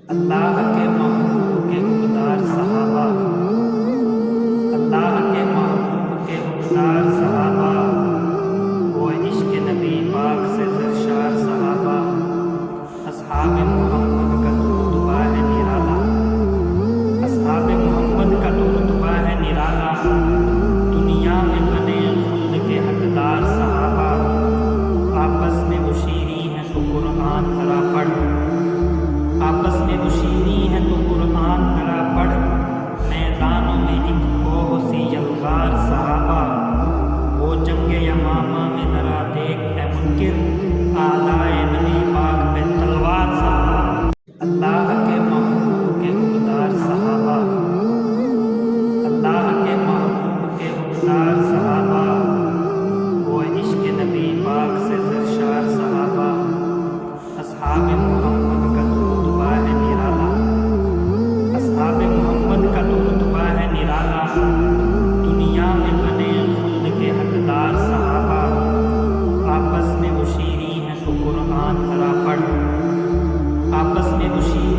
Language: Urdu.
اللہ کے محبوب کے خوددار صحابہ، اللہ کے محبوب کے خوددار صحابہ، وہ عشق نبی پاک سے سرشار صحابہ، اصحاب محمد کا تو رتبہ ہے نرالا، اصحاب محمد کا تو رتبہ ہے نرالا، دنیا میں بنے خلد کے حقدار صحابہ، آپس میں وہ شیریں ہیں تو قرآن ذرا پڑھ، آپس میں وہ شیریں ہیں تو قرآن ذرا پڑھ، میدانوں میں ایک کوہ سی یلغار صحابہ، وہ جنگ یمامہ میں ذرا دیکھ اے منکر، آلائے نبی پاک پہ تلوار صحابہ، اللہ کے محبوب کے خوددار صحابہ، اللہ کے محبوب کے خوددار صحابہ، وہ عشق نبی پاک سے سرشار صحابہ، اصحاب محمد کا تو رتبہ ہے نرالا، اصحاب محمد کا تو رتبہ ہے نرالا، دنیا میں بنے خلد کے حقدار صحابہ، آپس میں وہ شیریں ہیں تو قرآن ذرا پڑھ، آپس میں وہ شیریں